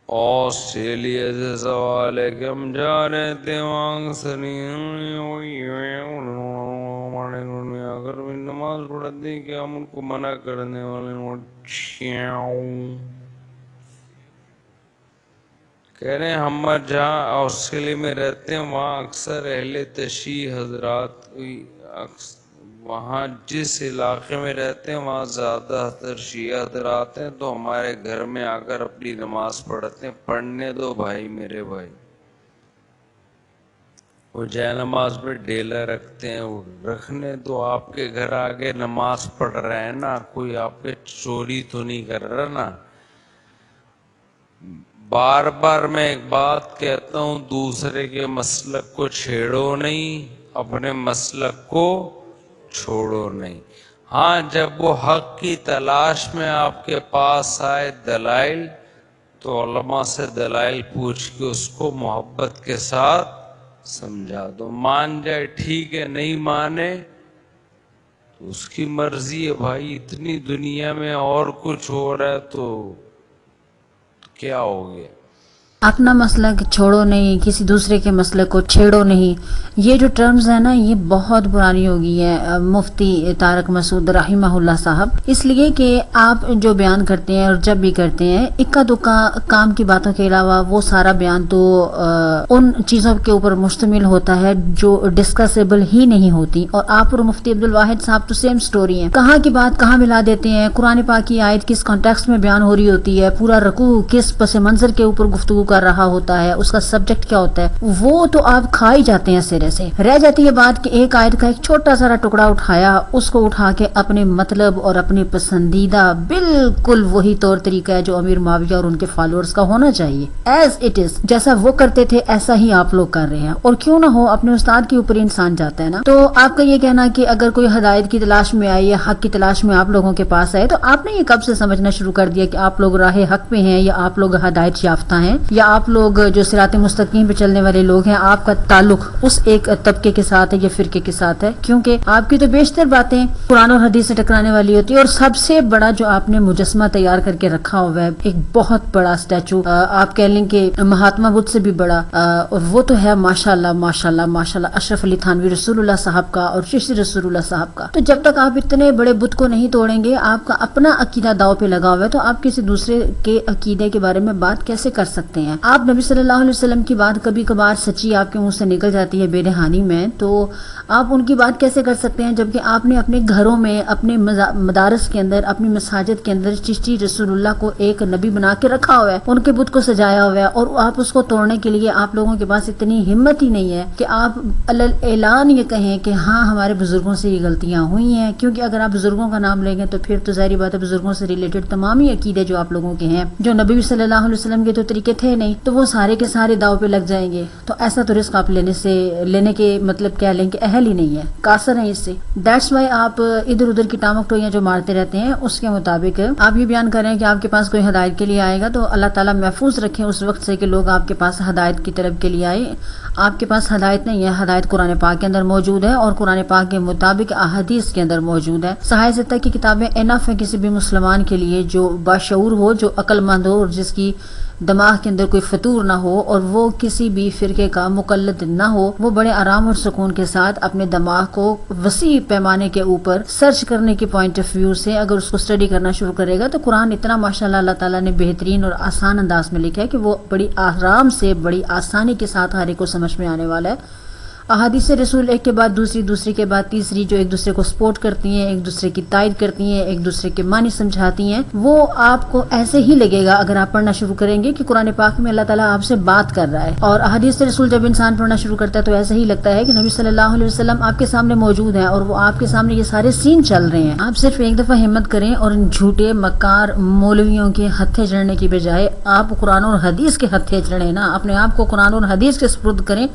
Australia سے سوال ہے کہ ہم جا رہے تھے وہاں سنی اگر بھی نماز پڑھتے ہیں کہ ہم ان کو منع کرنے والے کہہ رہے ہیں ہم جہاں آسٹریلیا میں رہتے ہیں وہاں اکثر اہل تشیع حضرات وہاں جس علاقے میں رہتے ہیں وہاں زیادہ تر شیعہ حضرات ہیں تو ہمارے گھر میں آ کر اپنی نماز پڑھتے ہیں. پڑھنے دو بھائی میرے بھائی، وہ جائے نماز پہ ڈیلا رکھتے ہیں، وہ رکھنے دو. آپ کے گھر آگے نماز پڑھ رہے ہیں نا، کوئی آپ کے چوری تو نہیں کر رہا نا. بار بار میں ایک بات کہتا ہوں، دوسرے کے مسلک کو چھیڑو نہیں، اپنے مسلک کو چھوڑو نہیں. ہاں جب وہ حق کی تلاش میں آپ کے پاس آئے دلائل، تو علماء سے دلائل پوچھ کے اس کو محبت کے ساتھ سمجھا دو. مان جائے ٹھیک ہے، نہیں مانے تو اس کی مرضی ہے بھائی. اتنی دنیا میں اور کچھ ہو رہا ہے تو کیا ہو گیا؟ اپنا مسلک چھوڑو نہیں، کسی دوسرے کے مسلک کو چھیڑو نہیں. یہ جو ٹرمز ہیں نا، یہ بہت پرانی ہو گئی ہے مفتی طارق مسعود رحمہ اللہ صاحب. اس لیے کہ آپ جو بیان کرتے ہیں اور جب بھی کرتے ہیں، اکا دکا کام کی باتوں کے علاوہ وہ سارا بیان تو ان چیزوں کے اوپر مشتمل ہوتا ہے جو ڈسکسیبل ہی نہیں ہوتی. اور آپ اور مفتی عبدالواحد صاحب تو سیم سٹوری ہیں، کہاں کی بات کہاں ملا دیتے ہیں. قرآن پاک کی آیت کس کانٹیکسٹ میں بیان ہو رہی ہوتی ہے، پورا رکوع کس پس منظر کے اوپر گفتگو کر رہا ہوتا ہے، اس کا سبجیکٹ کیا ہوتا ہے، وہ تو آپ کھا ہی جاتے ہیں سرے سے. رہ جاتی ہے بات کہ ایک آیت کا ایک چھوٹا سا ٹکڑا اٹھایا، اس کو اٹھا کے اپنے مطلب اور اپنے پسندیدہ بالکل وہی طور طریقہ ہے جو امیر معاویہ اور ان کے فالوورز کا ہونا چاہیے. ایز اٹ از، جیسا وہ کرتے تھے ایسا ہی آپ لوگ کر رہے ہیں. اور کیوں نہ ہو، اپنے استاد کے اوپر انسان جاتا ہے نا. تو آپ کا یہ کہنا کہ اگر کوئی ہدایت کی تلاش میں آئے یا حق کی تلاش میں آپ لوگوں کے پاس آئے، تو آپ نے یہ کب سے سمجھنا شروع کر دیا کہ آپ لوگ راہ حق پہ ہیں، یا آپ لوگ ہدایت یافتہ ہیں، یا آپ لوگ جو صراط مستقیم پہ چلنے والے لوگ ہیں. آپ کا تعلق اس ایک طبقے کے ساتھ ہے یا فرقے کے ساتھ ہے، کیونکہ آپ کی تو بیشتر باتیں قرآن اور حدیث سے ٹکرانے والی ہوتی ہے. اور سب سے بڑا جو آپ نے مجسمہ تیار کر کے رکھا ہوا ہے، ایک بہت بڑا اسٹیچو، آپ کہہ لیں کہ مہاتما بدھ سے بھی بڑا، اور وہ تو ہے ماشاءاللہ ماشاءاللہ ماشاءاللہ اشرف علی تھانوی رسول اللہ صاحب کا اور چشتی رسول اللہ صاحب کا. تو جب تک آپ اتنے بڑے بت کو نہیں توڑیں گے، آپ کا اپنا عقیدہ داؤ پہ لگا ہوا ہے، تو آپ کسی دوسرے کے عقیدے کے بارے میں بات کیسے کر سکتے ہیں؟ آپ نبی صلی اللہ علیہ وسلم کی بات کبھی کبھار سچی آپ کے منہ سے نکل جاتی ہے بے رحانی میں، تو آپ ان کی بات کیسے کر سکتے ہیں جبکہ آپ نے اپنے گھروں میں، اپنے مدارس کے اندر، اپنی مساجد کے اندر چشتی رسول اللہ کو ایک نبی بنا کے رکھا ہوا ہے، ان کے بت کو سجایا ہوا ہے، اور آپ اس کو توڑنے کے لیے آپ لوگوں کے پاس اتنی ہمت ہی نہیں ہے کہ آپ اعلان یہ کہیں کہ ہاں ہمارے بزرگوں سے یہ غلطیاں ہوئی ہیں. کیونکہ اگر آپ بزرگوں کا نام لیں گے تو پھر تو ظاہری بات ہے بزرگوں سے ریلیٹڈ تمام ہی عقیدے جو آپ لوگوں کے ہیں، جو نبی صلی اللہ علیہ وسلم کے تو طریقے تھے نہیں، تو وہ سارے کے سارے داؤ پہ لگ جائیں گے. تو ایسا تو رزق آپ لینے کے مطلب کیا لیں کہ اہل ہی نہیں ہے، قاصر ہیں اس سے. دیٹس وائی آپ ادھر ادھر کی ٹامک ٹوئیاں جو مارتے رہتے ہیں. اس کے مطابق آپ یہ بیان کریں کہ آپ کے پاس کوئی ہدایت کے لیے آئے گا، تو اللہ تعالیٰ محفوظ رکھیں اس وقت سے کہ لوگ آپ کے پاس ہدایت کی طرف کے لیے آئے. آپ کے پاس ہدایت نہیں ہے، ہدایت قرآن پاک کے اندر موجود ہے، اور قرآن پاک کے مطابق احادیث کے اندر موجود ہے. صحائح ستہ کی کتابیں انف ہے کسی بھی مسلمان کے لیے جو باشعور ہو، جو عقل مند ہو، اور جس کی دماغ کے اندر کوئی فطور نہ ہو، اور وہ کسی بھی فرقے کا مقلد نہ ہو. وہ بڑے آرام اور سکون کے ساتھ اپنے دماغ کو وسیع پیمانے کے اوپر سرچ کرنے کے پوائنٹ آف ویو سے اگر اس کو اسٹڈی کرنا شروع کرے گا، تو قرآن اتنا ماشاءاللہ اللہ تعالیٰ نے بہترین اور آسان انداز میں لکھا ہے کہ وہ بڑی آرام سے، بڑی آسانی کے ساتھ ہر ایک کو سمجھ میں آنے والا ہے. احادیث رسول ایک کے بعد دوسری، دوسری کے بعد تیسری، جو ایک دوسرے کو سپورٹ کرتی ہیں، ایک دوسرے کی تائید کرتی ہیں، ایک دوسرے کے معنی سمجھاتی ہیں. وہ آپ کو ایسے ہی لگے گا اگر آپ پڑھنا شروع کریں گے کہ قرآن پاک میں اللہ تعالیٰ آپ سے بات کر رہا ہے. اور احادیث رسول جب انسان پڑھنا شروع کرتا ہے تو ایسے ہی لگتا ہے کہ نبی صلی اللہ علیہ وسلم آپ کے سامنے موجود ہیں، اور وہ آپ کے سامنے یہ سارے سین چل رہے ہیں. آپ صرف ایک دفعہ ہمت کریں اور ان جھوٹے مکار مولویوں کے ہتھے چڑھنے کی بجائے آپ قرآن اور حدیث کے ہتھے چڑھیں نا، اپنے آپ کو قرآن اور حدیث کے سپرد کریں.